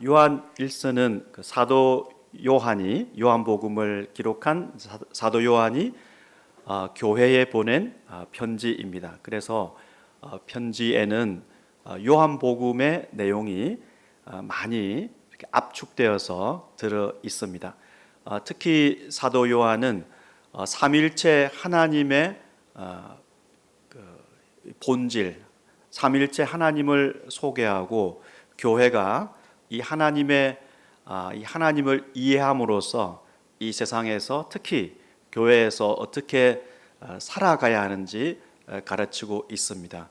요한 1서는 그 사도 요한이 요한복음을 기록한 사도 요한이 교회에 보낸 편지입니다. 그래서 편지에는 요한복음의 내용이 많이 이렇게 압축되어서 들어 있습니다. 특히 사도 요한은 삼일체 하나님의 본질, 삼일체 하나님을 소개하고 교회가 이 하나님을 이해함으로써 이 세상에서 특히 교회에서 어떻게 살아가야 하는지 가르치고 있습니다.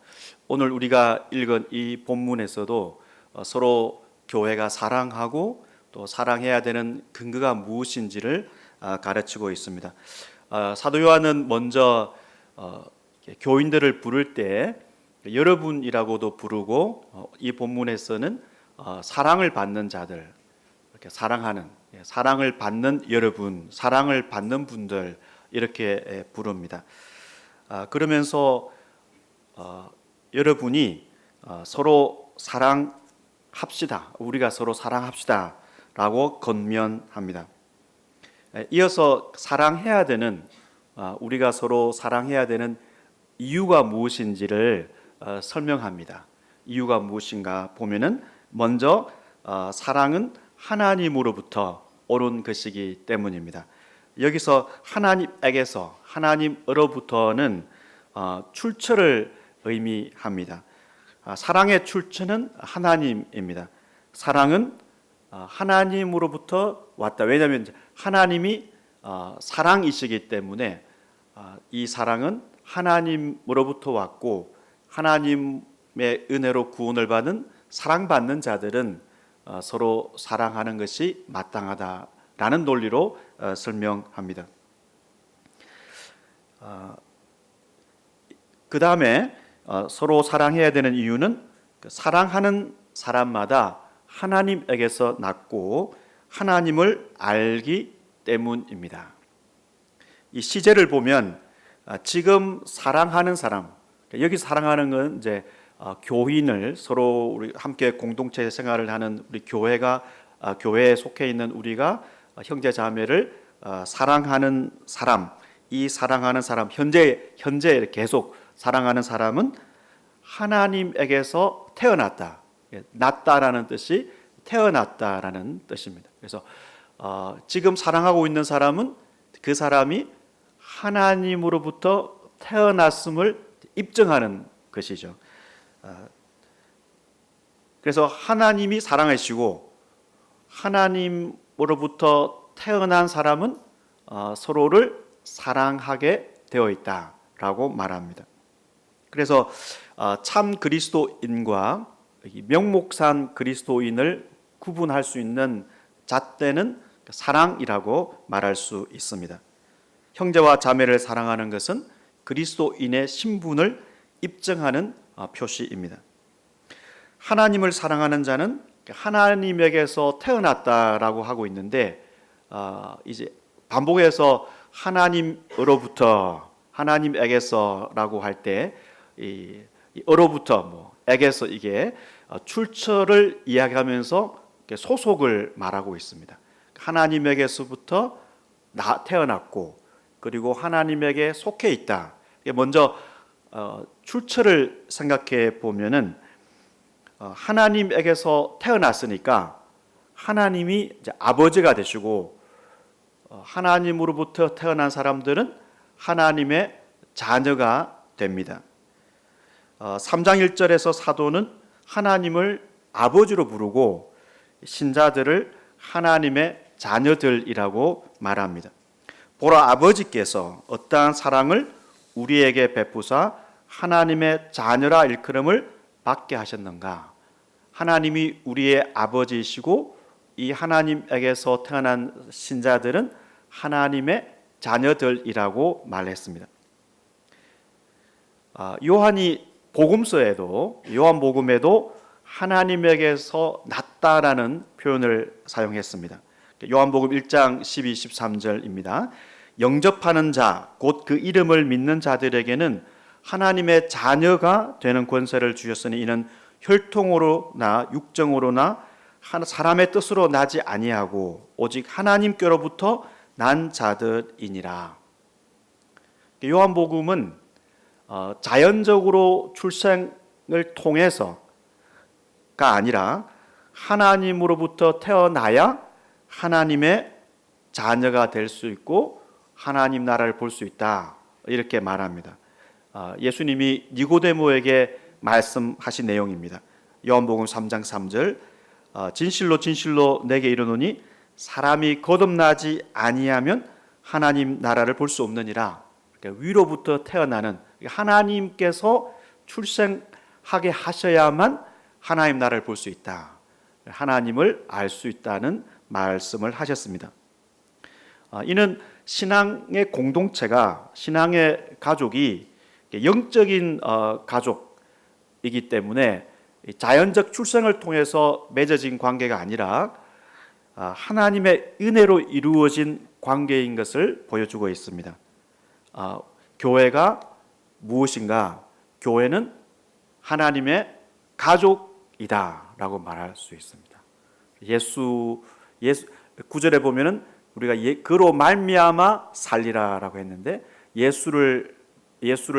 오늘 우리가 읽은 이 본문에서도 서로 교회가 사랑하고 또 사랑해야 되는 근거가 무엇인지를 가르치고 있습니다. 사도 요한은 먼저 교인들을 부를 때 여러분이라고도 부르고 이 본문에서는 사랑을 받는 자들, 이렇게 사랑을 받는 여러분, 사랑을 받는 분들 이렇게 부릅니다. 그러면서 여러분이 서로 사랑합시다. 우리가 서로 사랑합시다라고 권면합니다. 이어서 우리가 서로 사랑해야 되는 이유가 무엇인지를 설명합니다. 이유가 무엇인가 보면은 먼저 사랑은 하나님으로부터 오는 것이기 때문입니다. 여기서 하나님으로부터는 출처를 의미합니다. 사랑의 출처는 하나님입니다. 사랑은 하나님으로부터 왔다. 왜냐하면 하나님이 사랑이시기 때문에 이 사랑은 하나님으로부터 왔고 하나님의 은혜로 구원을 받은 사랑받는 자들은 서로 사랑하는 것이 마땅하다라는 논리로 설명합니다. 그 다음에 서로 사랑해야 되는 이유는 사랑하는 사람마다 하나님에게서 났고 하나님을 알기 때문입니다. 이 시제를 보면 지금 사랑하는 사람, 여기 사랑하는 건 이제 교인을 서로 우리 함께 공동체 생활을 하는 우리 교회에 속해 있는 우리가 형제 자매를 사랑하는 사람, 이 사랑하는 사람 현재 계속 사랑하는 사람은 하나님에게서 태어났다, 났다라는 뜻이 태어났다라는 뜻입니다. 그래서 지금 사랑하고 있는 사람은 그 사람이 하나님으로부터 태어났음을 입증하는 것이죠. 그래서 하나님이 사랑하시고 하나님으로부터 태어난 사람은 서로를 사랑하게 되어 있다라고 말합니다. 그래서 참 그리스도인과 명목상 그리스도인을 구분할 수 있는 잣대는 사랑이라고 말할 수 있습니다. 형제와 자매를 사랑하는 것은 그리스도인의 신분을 입증하는 표시입니다. 하나님을 사랑하는 자는 하나님에게서 태어났다라고 하고 있는데 이제 반복해서 하나님으로부터 하나님에게서라고 할 때 이 어로부터 에게서 이게 출처를 이야기하면서 소속을 말하고 있습니다. 하나님에게서부터 태어났고 그리고 하나님에게 속해 있다. 먼저 출처를 생각해 보면은 하나님에게서 태어났으니까 하나님이 이제 아버지가 되시고 하나님으로부터 태어난 사람들은 하나님의 자녀가 됩니다. 3장 1절에서 사도는 하나님을 아버지로 부르고 신자들을 하나님의 자녀들이라고 말합니다. 보라, 아버지께서 어떠한 사랑을 우리에게 베푸사 하나님의 자녀라 일컬음을 받게 하셨는가. 하나님이 우리의 아버지이시고 이 하나님에게서 태어난 신자들은 하나님의 자녀들이라고 말했습니다. 요한복음에도 하나님에게서 났다라는 표현을 사용했습니다. 요한복음 1장 12, 13절입니다. 영접하는 자, 곧 그 이름을 믿는 자들에게는 하나님의 자녀가 되는 권세를 주셨으니 이는 혈통으로나 육정으로나 사람의 뜻으로 나지 아니하고 오직 하나님께로부터 난 자들이니라. 요한복음은 자연적으로 출생을 통해서가 아니라 하나님으로부터 태어나야 하나님의 자녀가 될 수 있고 하나님 나라를 볼 수 있다, 이렇게 말합니다. 예수님이 니고데모에게 말씀하신 내용입니다. 요한복음 3장 3절, 진실로 진실로 내게 이르노니 사람이 거듭나지 아니하면 하나님 나라를 볼 수 없느니라. 그러니까 위로부터 태어나는, 하나님께서 출생하게 하셔야만 하나님 나라를 볼 수 있다, 하나님을 알 수 있다는 말씀을 하셨습니다. 이는 신앙의 공동체가, 신앙의 가족이 영적인 가족이기 때문에 자연적 출생을 통해서 맺어진 관계가 아니라 하나님의 은혜로 이루어진 관계인 것을 보여주고 있습니다. 교회가 무엇인가? 교회는 하나님의 가족이다라고 말할 수 있습니다. 예수 9절에 보면은 우리가 그로 말미암아 살리라라고 했는데, 예수를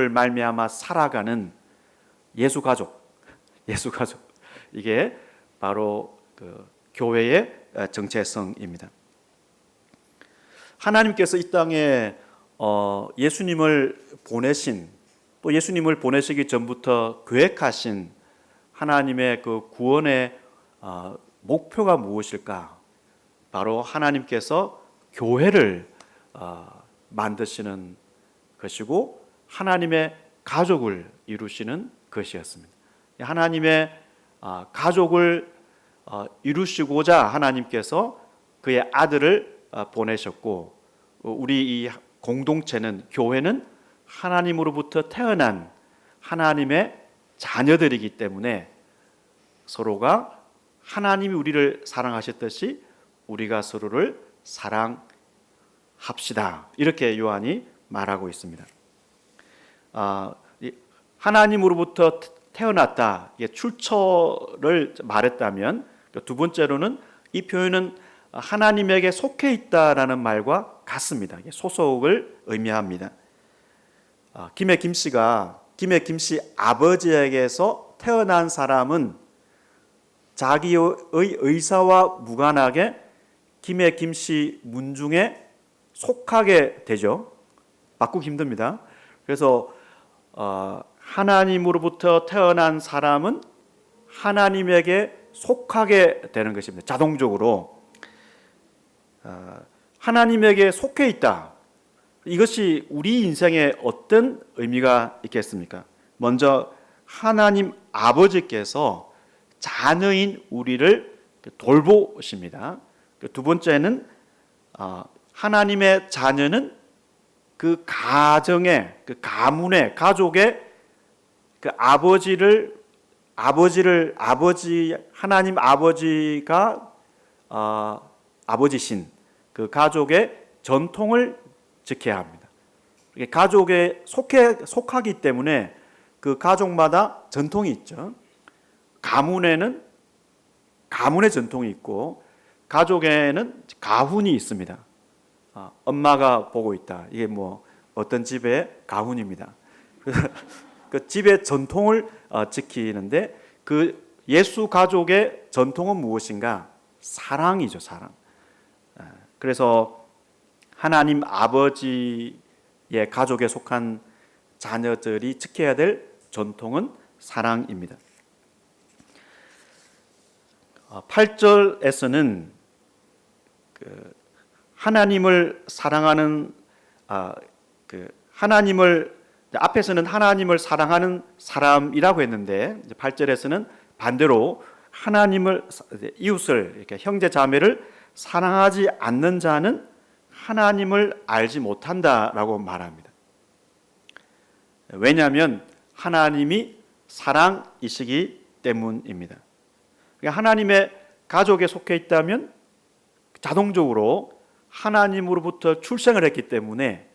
말미암아 살아가는 예수 가족, 이게 바로 그 교회의 정체성입니다. 하나님께서 이 땅에 예수님을 보내신, 또 예수님을 보내시기 전부터 계획하신 하나님의 그 구원의 목표가 무엇일까? 바로 하나님께서 교회를 만드시는 것이고 하나님의 가족을 이루시는 것이었습니다. 하나님의 가족을 이루시고자 하나님께서 그의 아들을 보내셨고, 우리 이 공동체는, 교회는 하나님으로부터 태어난 하나님의 자녀들이기 때문에 서로가 하나님이 우리를 사랑하셨듯이 우리가 서로를 사랑합시다, 이렇게 요한이 말하고 있습니다. 하나님으로부터 태어났다, 출처를 말했다면, 두 번째로는 이 표현은 하나님에게 속해 있다라는 말과 같습니다. 소속을 의미합니다. 김해 김씨 아버지에게서 태어난 사람은 자기의 의사와 무관하게 김해 김씨 문중에 속하게 되죠. 바꾸기 힘듭니다. 그래서 하나님으로부터 태어난 사람은 하나님에게 속하게 되는 것입니다. 자동적으로 하나님에게 속해 있다. 이것이 우리 인생에 어떤 의미가 있겠습니까? 먼저 하나님 아버지께서 자녀인 우리를 돌보십니다. 두 번째는 하나님의 자녀는 그 가정의, 그 가문의, 가족의 그 하나님 아버지가 아버지신 그 가족의 전통을 지켜야 합니다. 가족에 속하기 때문에 그 가족마다 전통이 있죠. 가문에는 가문의 전통이 있고, 가족에는 가훈이 있습니다. 엄마가 보고 있다. 이게 뭐 어떤 집의 가훈입니다. 그 집의 전통을 지키는데, 그 예수 가족의 전통은 무엇인가? 사랑이죠, 사랑. 그래서 하나님 아버지의 가족에 속한 자녀들이 지켜야 될 전통은 사랑입니다. 8절에서는 하나님을 사랑하는 앞에서는 하나님을 사랑하는 사람이라고 했는데, 8절에서는 반대로 이웃을, 이렇게 형제 자매를 사랑하지 않는 자는 하나님을 알지 못한다라고 말합니다. 왜냐하면 하나님이 사랑이시기 때문입니다. 그러니까 하나님의 가족에 속해 있다면 자동적으로 하나님으로부터 출생을 했기 때문에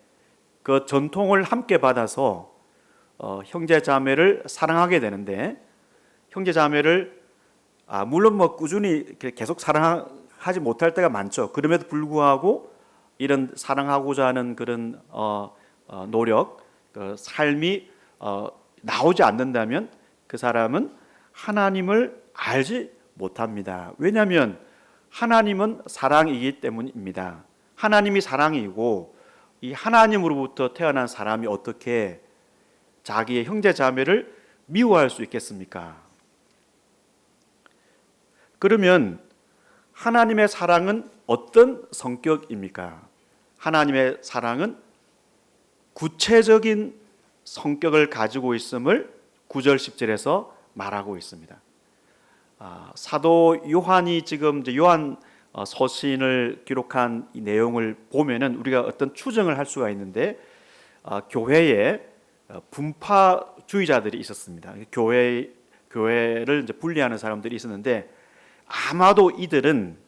그 전통을 함께 받아서 형제 자매를 사랑하게 되는데, 형제 자매를 물론 뭐 꾸준히 계속 사랑하지 못할 때가 많죠. 그럼에도 불구하고 이런 사랑하고자 하는 그런 노력, 그 삶이 나오지 않는다면 그 사람은 하나님을 알지 못합니다. 왜냐하면 하나님은 사랑이기 때문입니다. 하나님이 사랑이고 이 하나님으로부터 태어난 사람이 어떻게 자기의 형제 자매를 미워할 수 있겠습니까? 그러면 하나님의 사랑은 어떤 성격입니까? 하나님의 사랑은 구체적인 성격을 가지고 있음을 9절 10절에서 말하고 있습니다. 사도 요한이 지금 이제 요한 서신을 기록한 이 내용을 보면은 우리가 어떤 추정을 할 수가 있는데, 교회에 분파주의자들이 있었습니다. 교회를 이제 분리하는 사람들이 있었는데, 아마도 이들은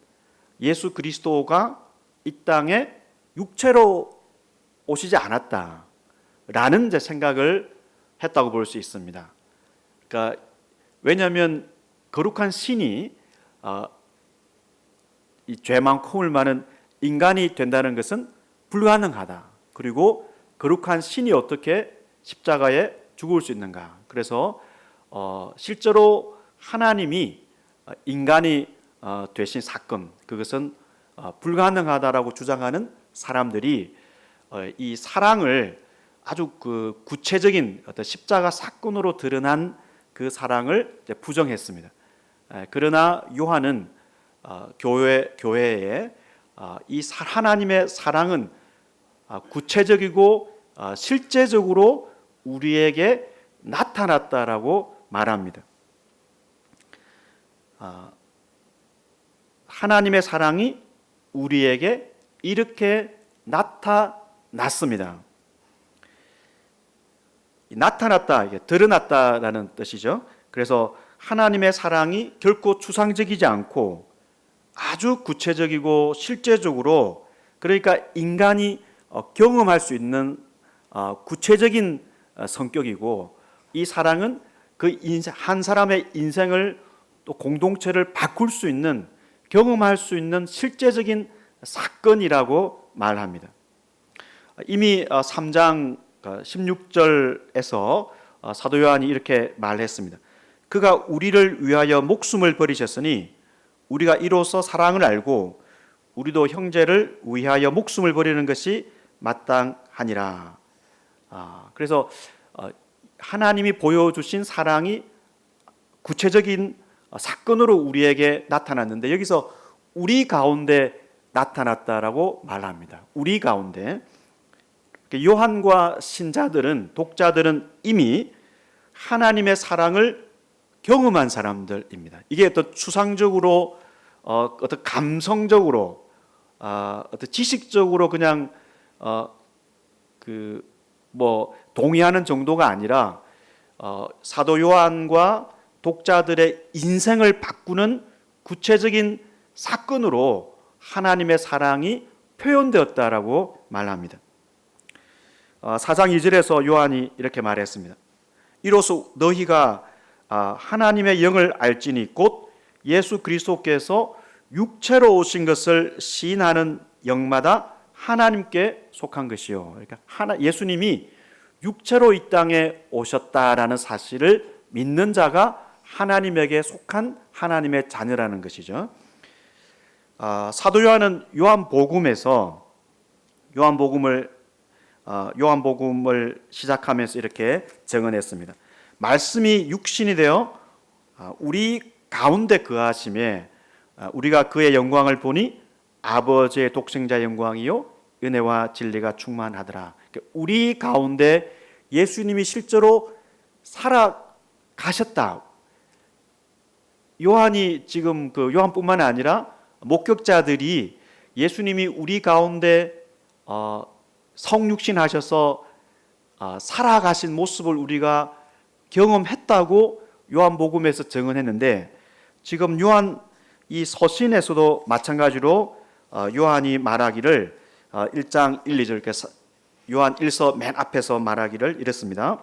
예수 그리스도가 이 땅에 육체로 오시지 않았다라는 이제 생각을 했다고 볼 수 있습니다. 그러니까 왜냐하면 거룩한 신이 이 죄 많고 허물 많은 인간이 된다는 것은 불가능하다. 그리고 거룩한 신이 어떻게 십자가에 죽을 수 있는가? 그래서 실제로 하나님이 인간이 되신 사건, 그것은 불가능하다라고 주장하는 사람들이 이 사랑을 아주 그 구체적인 어떤 십자가 사건으로 드러난 그 사랑을 부정했습니다. 그러나 요한은 교회에 이 하나님의 사랑은 구체적이고 실제적으로 우리에게 나타났다라고 말합니다. 하나님의 사랑이 우리에게 이렇게 나타났습니다. 나타났다, 이게 드러났다라는 뜻이죠. 그래서 하나님의 사랑이 결코 추상적이지 않고 아주 구체적이고 실제적으로, 그러니까 인간이 경험할 수 있는 구체적인 성격이고, 이 사랑은 그 한 사람의 인생을 또 공동체를 바꿀 수 있는, 경험할 수 있는 실제적인 사건이라고 말합니다. 이미 3장 16절에서 사도 요한이 이렇게 말했습니다. 그가 우리를 위하여 목숨을 버리셨으니 우리가 이로써 사랑을 알고 우리도 형제를 위하여 목숨을 버리는 것이 마땅하니라. 그래서 하나님이 보여주신 사랑이 구체적인 사건으로 우리에게 나타났는데, 여기서 우리 가운데 나타났다라고 말합니다. 우리 가운데. 요한과 신자들은, 독자들은 이미 하나님의 사랑을 경험한 사람들입니다. 이게 어떤 추상적으로, 어떤 감성적으로, 어떤 지식적으로 그냥 동의하는 정도가 아니라 사도 요한과 독자들의 인생을 바꾸는 구체적인 사건으로 하나님의 사랑이 표현되었다라고 말합니다. 4장 2절에서 요한이 이렇게 말했습니다. 이로써 너희가 하나님의 영을 알지니 곧 예수 그리스도께서 육체로 오신 것을 시인하는 영마다 하나님께 속한 것이요. 그러니까 예수님이 육체로 이 땅에 오셨다라는 사실을 믿는 자가 하나님에게 속한 하나님의 자녀라는 것이죠. 사도 요한은 요한복음을 시작하면서 이렇게 증언했습니다. 말씀이 육신이 되어 우리 가운데 거하심에 우리가 그의 영광을 보니 아버지의 독생자 영광이요 은혜와 진리가 충만하더라. 우리 가운데 예수님이 실제로 살아가셨다. 요한이 지금 요한뿐만 아니라 목격자들이 예수님이 우리 가운데 성육신하셔서 살아가신 모습을 우리가 경험했다고 요한복음에서 증언했는데, 지금 요한 이 서신에서도 마찬가지로 요한이 말하기를 1장 1, 2절 요한 1서 맨 앞에서 말하기를 이랬습니다.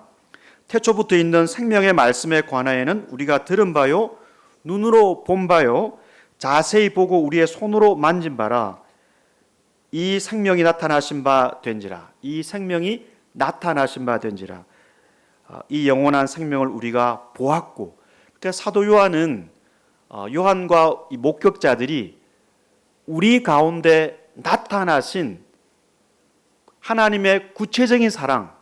태초부터 있는 생명의 말씀에 관하여는 우리가 들은 바요 눈으로 본 바요 자세히 보고 우리의 손으로 만진 바라. 이 생명이 나타나신 바 된지라. 이 생명이 나타나신 바 된지라. 이 영원한 생명을 우리가 보았고. 그러니까 사도 요한은 요한과 이 목격자들이 우리 가운데 나타나신 하나님의 구체적인 사랑,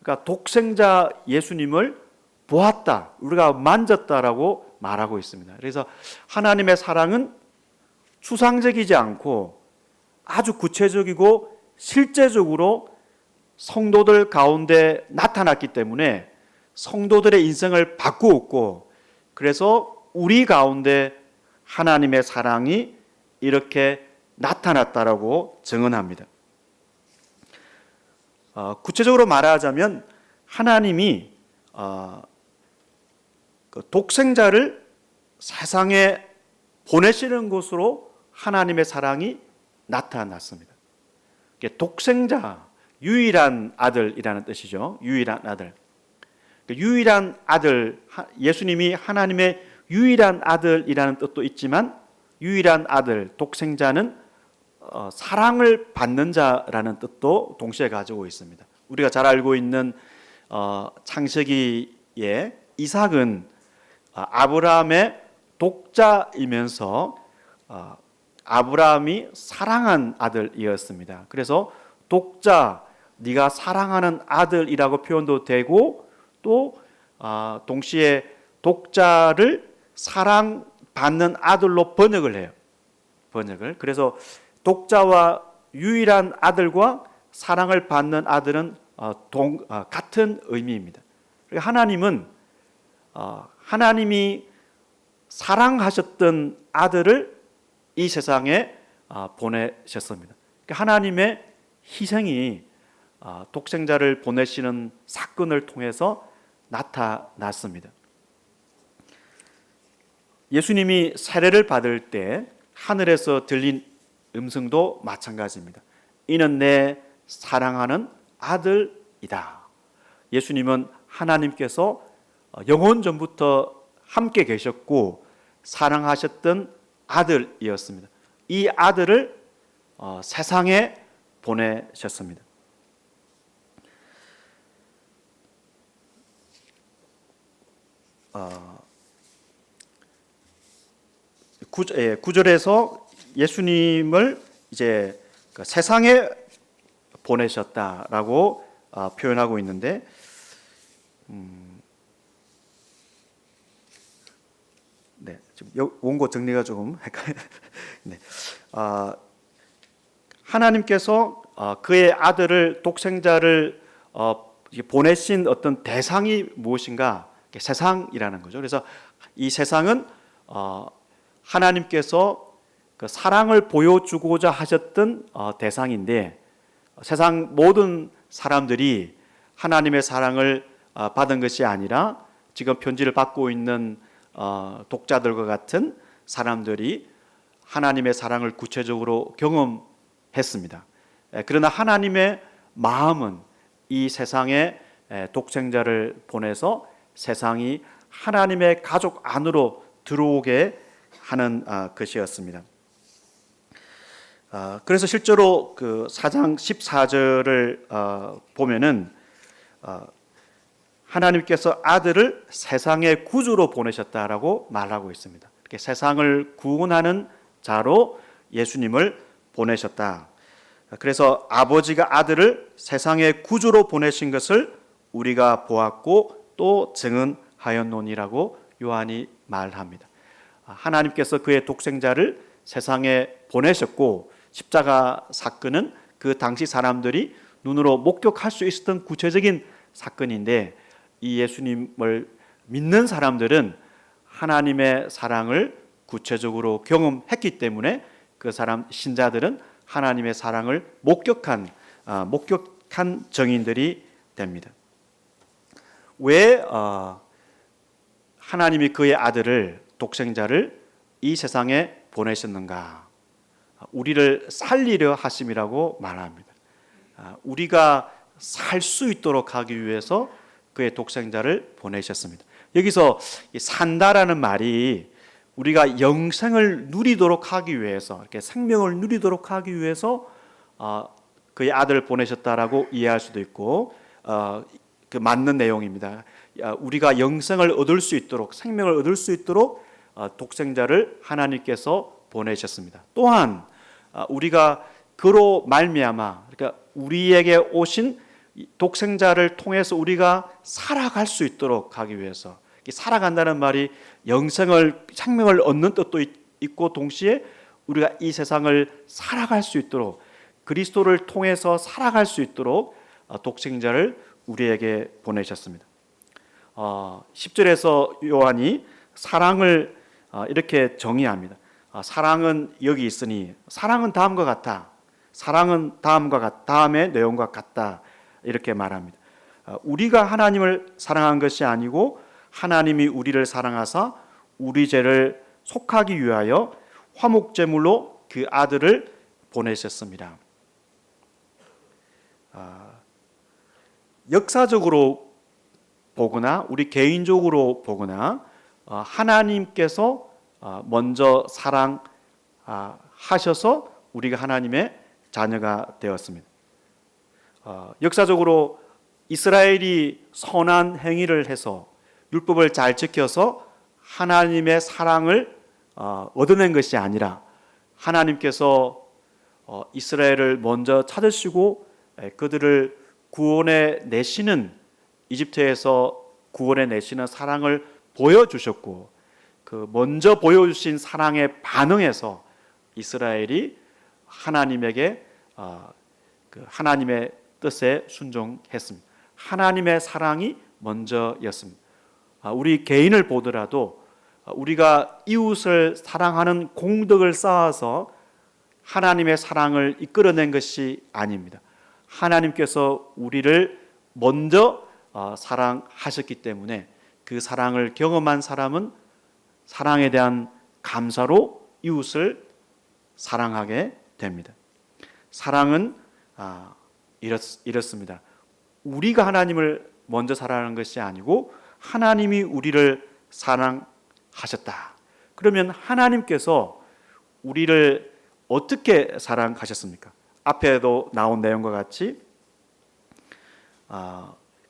그러니까 독생자 예수님을 보았다, 우리가 만졌다라고 말하고 있습니다. 그래서 하나님의 사랑은 추상적이지 않고 아주 구체적이고 실제적으로 성도들 가운데 나타났기 때문에 성도들의 인생을 바꾸었고, 그래서 우리 가운데 하나님의 사랑이 이렇게 나타났다라고 증언합니다. 구체적으로 말하자면 하나님이 그 독생자를 세상에 보내시는 것으로 하나님의 사랑이 나타났습니다. 독생자, 유일한 아들이라는 뜻이죠. 유일한 아들. 유일한 아들, 예수님이 하나님의 유일한 아들이라는 뜻도 있지만 유일한 아들, 독생자는 사랑을 받는 자라는 뜻도 동시에 가지고 있습니다. 우리가 잘 알고 있는 창세기에 이삭은 아브라함의 독자이면서 아브라함이 사랑한 아들이었습니다. 그래서 독자, 네가 사랑하는 아들이라고 표현도 되고, 또 동시에 독자를 사랑받는 아들로 번역을 해요. 번역을. 그래서 독자와 유일한 아들과 사랑을 받는 아들은 같은 의미입니다. 하나님은 하나님이 사랑하셨던 아들을 이 세상에 보내셨습니다. 하나님의 희생이 독생자를 보내시는 사건을 통해서 나타났습니다. 예수님이 세례를 받을 때 하늘에서 들린 음성도 마찬가지입니다. 이는 내 사랑하는 아들이다. 예수님은 하나님께서 영원 전부터 함께 계셨고 사랑하셨던 아들이었습니다. 이 아들을 세상에 보내셨습니다. 구절에서 예수님을 이제 세상에 보내셨다라고 표현하고 있는데, 네, 지금 원고 정리가 조금 헷갈려요. 네, 하나님께서 그의 아들을 독생자를 보내신 어떤 대상이 무엇인가? 세상이라는 거죠. 그래서 이 세상은 하나님께서 그 사랑을 보여주고자 하셨던 대상인데, 세상 모든 사람들이 하나님의 사랑을 받은 것이 아니라 지금 편지를 받고 있는 독자들과 같은 사람들이 하나님의 사랑을 구체적으로 경험했습니다. 그러나 하나님의 마음은 이 세상에 독생자를 보내서 세상이 하나님의 가족 안으로 들어오게 하는 것이었습니다. 그래서 실제로 그 4장 14절을 보면은 하나님께서 아들을 세상의 구주로 보내셨다라고 말하고 있습니다. 이렇게 세상을 구원하는 자로 예수님을 보내셨다. 그래서 아버지가 아들을 세상의 구주로 보내신 것을 우리가 보았고 또 증언하였노니라고 요한이 말합니다. 하나님께서 그의 독생자를 세상에 보내셨고, 십자가 사건은 그 당시 사람들이 눈으로 목격할 수 있었던 구체적인 사건인데, 이 예수님을 믿는 사람들은 하나님의 사랑을 구체적으로 경험했기 때문에 그 사람 신자들은 하나님의 사랑을 목격한 증인들이 됩니다. 왜 하나님이 그의 아들을, 독생자를 이 세상에 보내셨는가? 우리를 살리려 하심이라고 말합니다. 우리가 살 수 있도록 하기 위해서 그의 독생자를 보내셨습니다. 여기서 산다라는 말이 우리가 영생을 누리도록 하기 위해서, 이렇게 생명을 누리도록 하기 위해서 그의 아들을 보내셨다라고 이해할 수도 있고, 그 맞는 내용입니다. 우리가 영생을 얻을 수 있도록, 생명을 얻을 수 있도록 독생자를 하나님께서 보내셨습니다. 또한 우리가 그로 말미암아, 그러니까 우리에게 오신 독생자를 통해서 우리가 살아갈 수 있도록 하기 위해서, 살아간다는 말이 영생을, 생명을 얻는 뜻도 있고, 동시에 우리가 이 세상을 살아갈 수 있도록, 그리스도를 통해서 살아갈 수 있도록 독생자를 우리에게 보내셨습니다. 10절에서 요한이 사랑을 이렇게 정의합니다. 사랑은 여기 있으니, 사랑은 다음과 같다. 사랑은 다음의 내용과 같다. 이렇게 말합니다. 우리가 하나님을 사랑한 것이 아니고 하나님이 우리를 사랑하사 우리 죄를 속하기 위하여 화목제물로 그 아들을 보내셨습니다. 역사적으로 보거나 우리 개인적으로 보거나 하나님께서 먼저 사랑하셔서 우리가 하나님의 자녀가 되었습니다. 역사적으로 이스라엘이 선한 행위를 해서 율법을 잘 지켜서 하나님의 사랑을 얻어낸 것이 아니라, 하나님께서 이스라엘을 먼저 찾으시고 그들을 구원해 내시는, 이집트에서 구원해 내시는 사랑을 보여주셨고, 그 먼저 보여주신 사랑에 반응해서 이스라엘이 하나님에게 그 하나님의 뜻에 순종했습니다. 하나님의 사랑이 먼저였습니다. 우리 개인을 보더라도 우리가 이웃을 사랑하는 공덕을 쌓아서 하나님의 사랑을 이끌어낸 것이 아닙니다. 하나님께서 우리를 먼저 사랑하셨기 때문에 그 사랑을 경험한 사람은 사랑에 대한 감사로 이웃을 사랑하게 됩니다. 사랑은 이렇습니다. 우리가 하나님을 먼저 사랑하는 것이 아니고 하나님이 우리를 사랑하셨다. 그러면 하나님께서 우리를 어떻게 사랑하셨습니까? 앞에도 나온 내용과 같이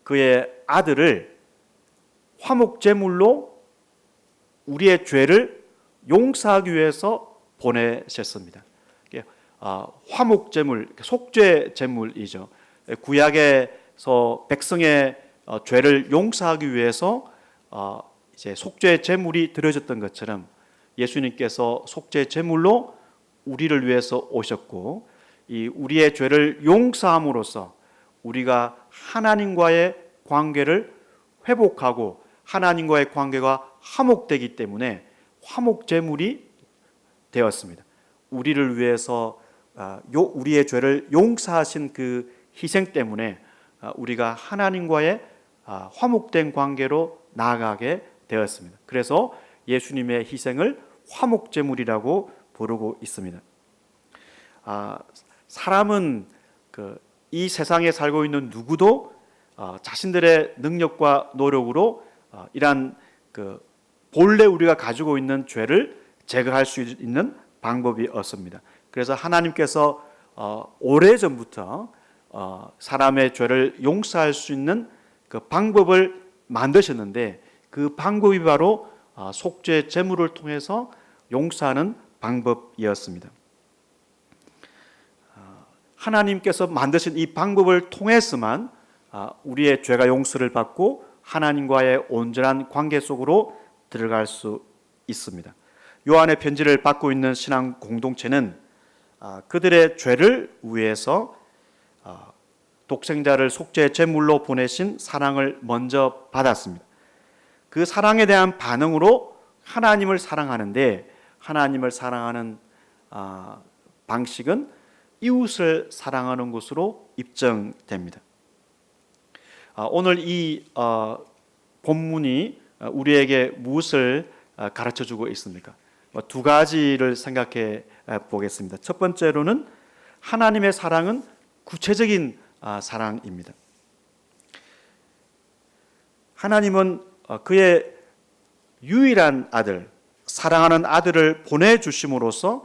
그의 아들을 화목제물로 우리의 죄를 용서하기 위해서 보내셨습니다. 화목제물, 속죄제물이죠. 구약에서 백성의 죄를 용서하기 위해서 이제 속죄제물이 드려졌던 것처럼 예수님께서 속죄제물로 우리를 위해서 오셨고, 이 우리의 죄를 용서함으로써 우리가 하나님과의 관계를 회복하고 하나님과의 관계가 화목되기 때문에 화목제물이 되었습니다. 우리를 위해서 우리의 죄를 용서하신 그 희생 때문에 우리가 하나님과의 화목된 관계로 나아가게 되었습니다. 그래서 예수님의 희생을 화목제물이라고 부르고 있습니다. 사람은 이 세상에 살고 있는 누구도 자신들의 능력과 노력으로 이러한 본래 우리가 가지고 있는 죄를 제거할 수 있는 방법이 없습니다. 그래서 하나님께서 오래전부터 사람의 죄를 용서할 수 있는 그 방법을 만드셨는데, 그 방법이 바로 속죄 제물을 통해서 용서하는 방법이었습니다. 하나님께서 만드신 이 방법을 통해서만 우리의 죄가 용서를 받고 하나님과의 온전한 관계 속으로 들어갈 수 있습니다. 요한의 편지를 받고 있는 신앙 공동체는 그들의 죄를 위해서 독생자를 속죄 제물로 보내신 사랑을 먼저 받았습니다. 그 사랑에 대한 반응으로 하나님을 사랑하는데, 하나님을 사랑하는 방식은 이웃을 사랑하는 것으로 입증됩니다. 오늘 이 본문이 우리에게 무엇을 가르쳐주고 있습니까? 두 가지를 생각해 보겠습니다. 첫 번째로는 하나님의 사랑은 구체적인 사랑입니다. 하나님은 그의 유일한 아들, 사랑하는 아들을 보내주심으로써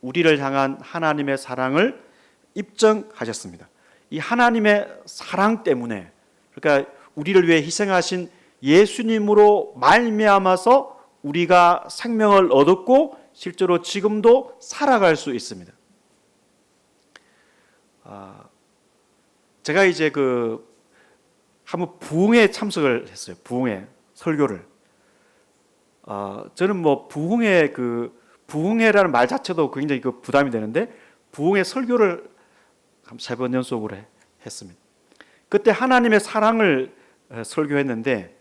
우리를 향한 하나님의 사랑을 입증하셨습니다. 이 하나님의 사랑 때문에, 그러니까 우리를 위해 희생하신 예수님으로 말미암아서 우리가 생명을 얻었고 실제로 지금도 살아갈 수 있습니다. 제가 이제 한번 부흥회 참석을 했어요. 부흥회 설교를. 저는 뭐 부흥회라는 말 자체도 굉장히 부담이 되는데 부흥회 설교를 한 3번 연속으로 했습니다. 그때 하나님의 사랑을 설교했는데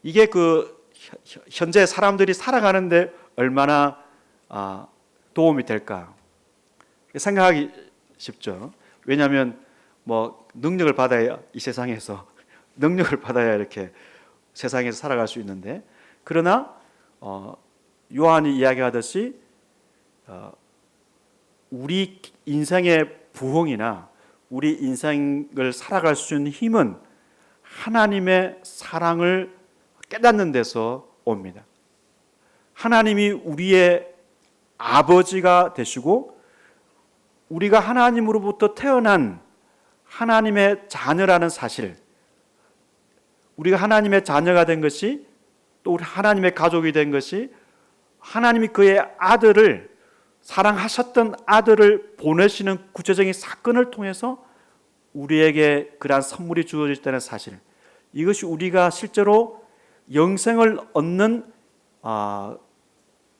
이게 현재 사람들이 살아가는데 얼마나 도움이 될까 생각하기 쉽죠. 왜냐하면 뭐 능력을 받아야 이 세상에서 능력을 받아야 이렇게 세상에서 살아갈 수 있는데, 그러나 요한이 이야기하듯이 우리 인생의 부흥이나 우리 인생을 살아갈 수 있는 힘은 하나님의 사랑을 깨닫는 데서 옵니다. 하나님이 우리의 아버지가 되시고 우리가 하나님으로부터 태어난 하나님의 자녀라는 사실, 우리가 하나님의 자녀가 된 것이, 또 우리 하나님의 가족이 된 것이, 하나님이 그의 아들을, 사랑하셨던 아들을 보내시는 구체적인 사건을 통해서 우리에게 그러한 선물이 주어졌다는 사실, 이것이 우리가 실제로 영생을 얻는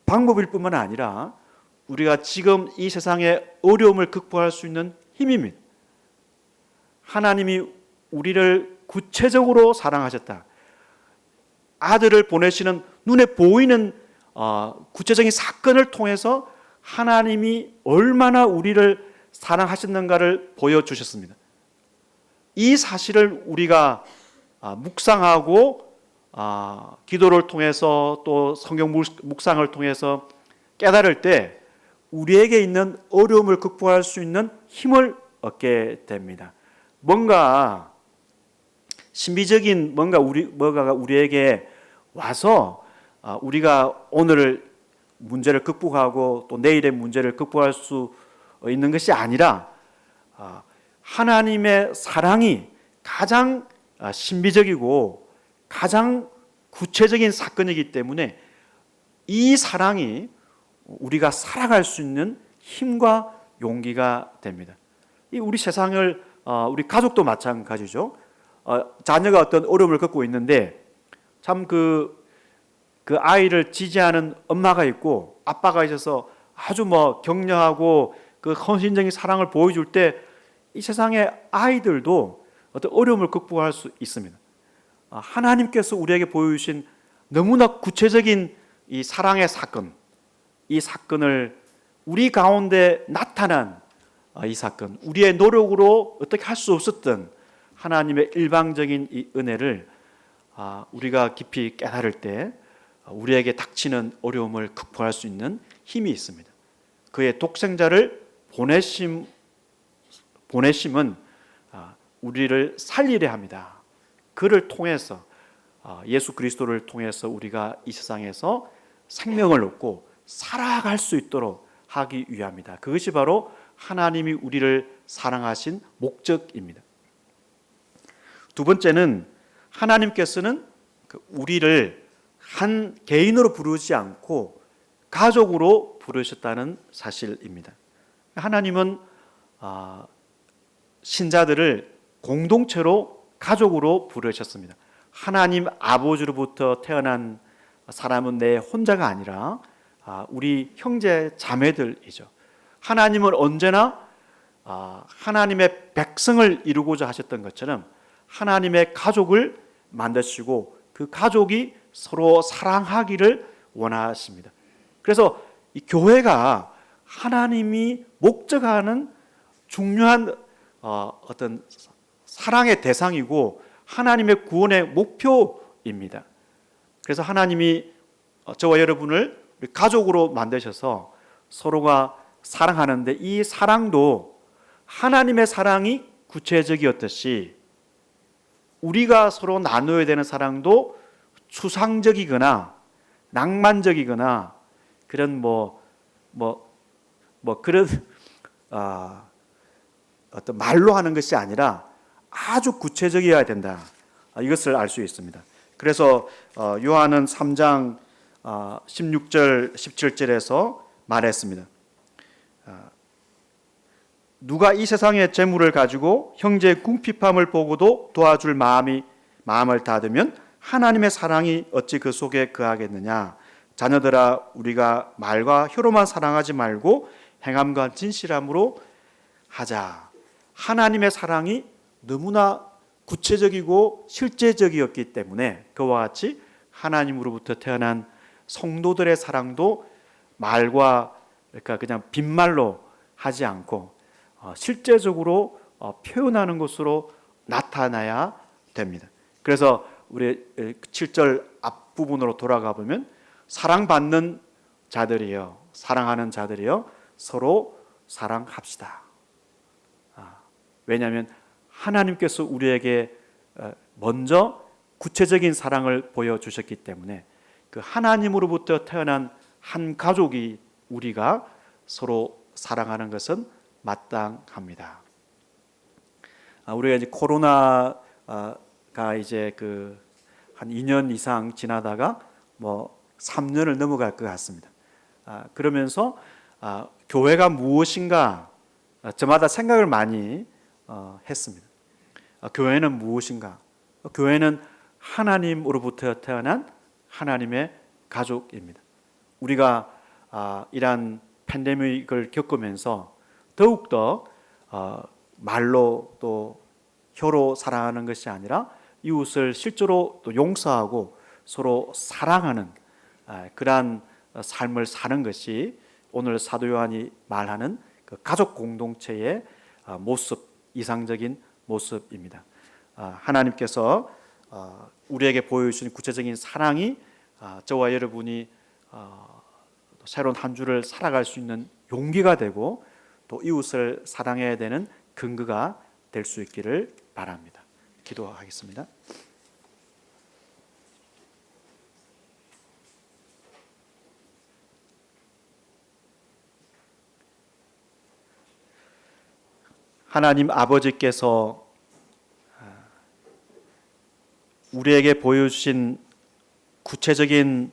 방법일 뿐만 아니라 우리가 지금 이 세상의 어려움을 극복할 수 있는 힘입니다. 하나님이 우리를 구체적으로 사랑하셨다. 아들을 보내시는 눈에 보이는 구체적인 사건을 통해서 하나님이 얼마나 우리를 사랑하셨는가를 보여주셨습니다. 이 사실을 우리가 묵상하고 기도를 통해서 또 성경 묵상을 통해서 깨달을 때 우리에게 있는 어려움을 극복할 수 있는 힘을 얻게 됩니다. 뭔가 신비적인 뭔가가 우리에게 와서 우리가 오늘 문제를 극복하고 또 내일의 문제를 극복할 수 있는 것이 아니라 하나님의 사랑이 가장 신비적이고 가장 구체적인 사건이기 때문에 이 사랑이 우리가 살아갈 수 있는 힘과 용기가 됩니다. 우리 세상을 우리 가족도 마찬가지죠. 자녀가 어떤 어려움을 겪고 있는데 참 그 아이를 지지하는 엄마가 있고 아빠가 있어서 아주 격려하고 그 헌신적인 사랑을 보여줄 때 이 세상의 아이들도 어떤 어려움을 극복할 수 있습니다. 하나님께서 우리에게 보여주신 너무나 구체적인 이 사랑의 사건, 이 사건을 우리 가운데 나타난 이 사건, 우리의 노력으로 어떻게 할 수 없었던 하나님의 일방적인 이 은혜를 우리가 깊이 깨달을 때 우리에게 닥치는 어려움을 극복할 수 있는 힘이 있습니다. 그의 독생자를 보내심은 우리를 살리려 합니다. 그를 통해서 예수 그리스도를 통해서 우리가 이 세상에서 생명을 얻고 살아갈 수 있도록 하기 위함이다. 그것이 바로 하나님이 우리를 사랑하신 목적입니다. 두 번째는 하나님께서는 우리를 한 개인으로 부르지 않고 가족으로 부르셨다는 사실입니다. 하나님은 신자들을 공동체로 가족으로 부르셨습니다. 하나님 아버지로부터 태어난 사람은 내 혼자가 아니라 우리 형제 자매들이죠. 하나님은 언제나 하나님의 백성을 이루고자 하셨던 것처럼 하나님의 가족을 만드시고 그 가족이 서로 사랑하기를 원하십니다. 그래서 이 교회가 하나님이 목적하는 중요한 어떤 사랑의 대상이고 하나님의 구원의 목표입니다. 그래서 하나님이 저와 여러분을 가족으로 만드셔서 서로가 사랑하는데 이 사랑도 하나님의 사랑이 구체적이었듯이 우리가 서로 나누어야 되는 사랑도 추상적이거나 낭만적이거나 그런 그런 어떤 말로 하는 것이 아니라 아주 구체적이어야 된다. 이것을 알 수 있습니다. 그래서 요한은 3장 16절 17절에서 말했습니다. 누가 이 세상의 재물을 가지고 형제의 궁핍함을 보고도 도와줄 마음을 닫으면 하나님의 사랑이 어찌 그 속에 거하겠느냐. 자녀들아, 우리가 말과 혀로만 사랑하지 말고 행함과 진실함으로 하자. 하나님의 사랑이 너무나 구체적이고 실제적이었기 때문에 그와 같이 하나님으로부터 태어난 성도들의 사랑도 말과 그러니까 그냥 빈말로 하지 않고 실제적으로 표현하는 것으로 나타나야 됩니다. 그래서 우리 7절 앞부분으로 돌아가 보면 사랑받는 자들이여, 사랑하는 자들이여 서로 사랑합시다. 왜냐하면 하나님께서 우리에게 먼저 구체적인 사랑을 보여주셨기 때문에 그 하나님으로부터 태어난 한 가족이 우리가 서로 사랑하는 것은 마땅합니다. 우리가 이제 코로나가 이제 한 2년 이상 지나다가 3년을 넘어갈 것 같습니다. 그러면서 교회가 무엇인가 저마다 생각을 많이 했습니다. 교회는 무엇인가? 교회는 하나님으로부터 태어난 하나님의 가족입니다. 우리가 이러한 팬데믹을 겪으면서 더욱더 말로 또 혀로 사랑하는 것이 아니라 이웃을 실제로 또 용서하고 서로 사랑하는 그러한 삶을 사는 것이 오늘 사도 요한이 말하는 그 가족 공동체의 모습, 이상적인 모습입니다. 하나님께서 우리에게 보여주신 구체적인 사랑이 저와 여러분이 새로운 한 주를 살아갈 수 있는 용기가 되고 또 이웃을 사랑해야 되는 근거가 될 수 있기를 바랍니다. 기도하겠습니다. 하나님 아버지께서 우리에게 보여주신 구체적인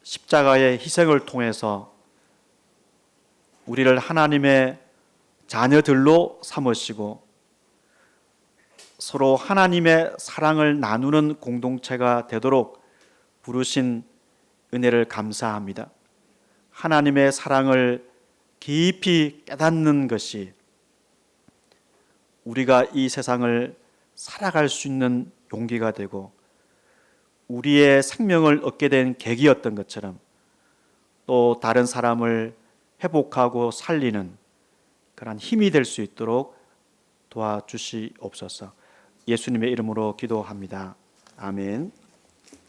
십자가의 희생을 통해서 우리를 하나님의 자녀들로 삼으시고 서로 하나님의 사랑을 나누는 공동체가 되도록 부르신 은혜를 감사합니다. 하나님의 사랑을 깊이 깨닫는 것이 우리가 이 세상을 살아갈 수 있는 용기가 되고 우리의 생명을 얻게 된 계기였던 것처럼 또 다른 사람을 회복하고 살리는 그런 힘이 될 수 있도록 도와주시옵소서. 예수님의 이름으로 기도합니다. 아멘.